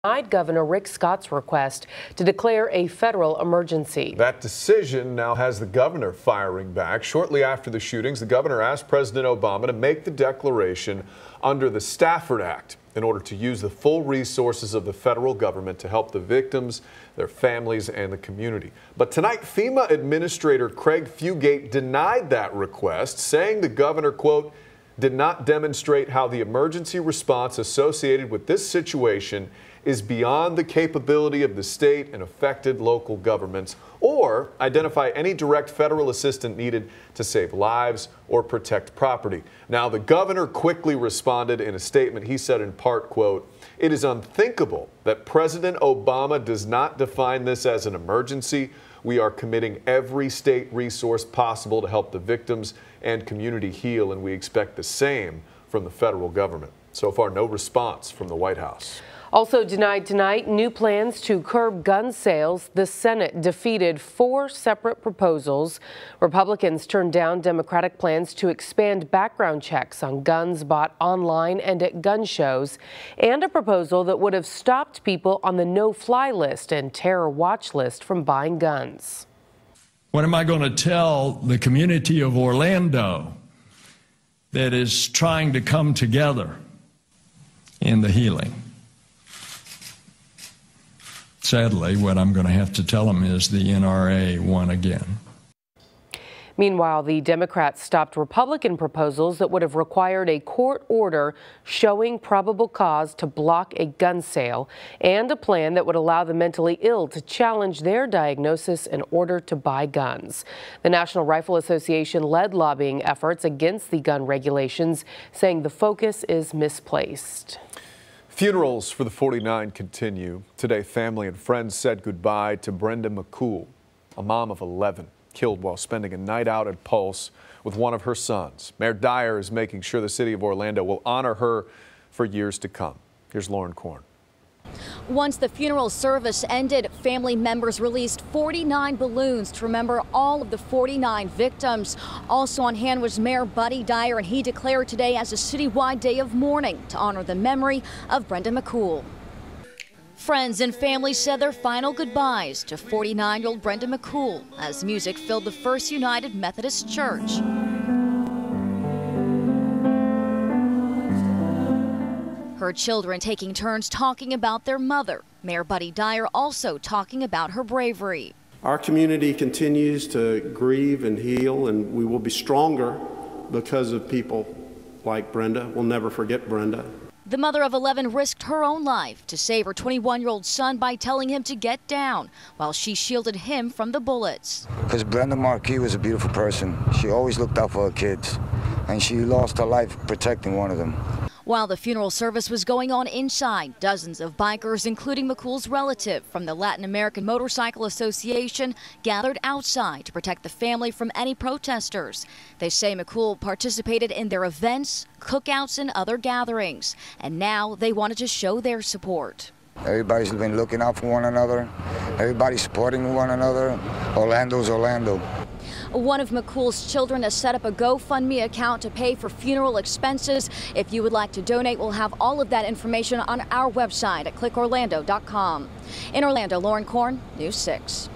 denied Governor Rick Scott's request to declare a federal emergency. That decision now has the governor firing back. Shortly after the shootings, the governor asked President Obama to make the declaration under the Stafford Act in order to use the full resources of the federal government to help the victims, their families, and the community. But tonight, FEMA Administrator Craig Fugate denied that request, saying the governor, quote, did not demonstrate how the emergency response associated with this situation is beyond the capability of the state and affected local governments, or identify any direct federal assistance needed to save lives or protect property. Now, the governor quickly responded in a statement. He said in part, quote, "It is unthinkable that President Obama does not define this as an emergency. We are committing every state resource possible to help the victims and community heal, and we expect the same from the federal government." So far, no response from the White House. Also denied tonight, new plans to curb gun sales. The Senate defeated 4 separate proposals. Republicans turned down Democratic plans to expand background checks on guns bought online and at gun shows, and a proposal that would have stopped people on the no-fly list and terror watch list from buying guns. What am I going to tell the community of Orlando that is trying to come together in the healing? Sadly, what I'm going to have to tell them is the NRA won again. Meanwhile, the Democrats stopped Republican proposals that would have required a court order showing probable cause to block a gun sale, and a plan that would allow the mentally ill to challenge their diagnosis in order to buy guns. The National Rifle Association led lobbying efforts against the gun regulations, saying the focus is misplaced. Funerals for the 49 continue. Today, family and friends said goodbye to Brenda McCool, a mom of 11, killed while spending a night out at Pulse with one of her sons. Mayor Dyer is making sure the city of Orlando will honor her for years to come. Here's Lauren Korn. Once the funeral service ended, family members released 49 balloons to remember all of the 49 victims. Also on hand was Mayor Buddy Dyer, and he declared today as a citywide day of mourning to honor the memory of Brenda McCool. Friends and family said their final goodbyes to 49-year-old Brenda McCool as music filled the First United Methodist Church. Her children taking turns talking about their mother. Mayor Buddy Dyer also talking about her bravery. Our community continues to grieve and heal, and we will be stronger because of people like Brenda. We'll never forget Brenda. The mother of 11 risked her own life to save her 21-year-old son by telling him to get down while she shielded him from the bullets. Because Brenda McCool was a beautiful person. She always looked out for her kids, and she lost her life protecting one of them. While the funeral service was going on inside, dozens of bikers, including McCool's relative from the Latin American Motorcycle Association, gathered outside to protect the family from any protesters. They say McCool participated in their events, cookouts, and other gatherings, and now they wanted to show their support. Everybody's been looking out for one another. Everybody's supporting one another. Orlando's Orlando. One of McCool's children has set up a GoFundMe account to pay for funeral expenses. If you would like to donate, we'll have all of that information on our website at clickorlando.com. In Orlando, Lauren Korn, News 6.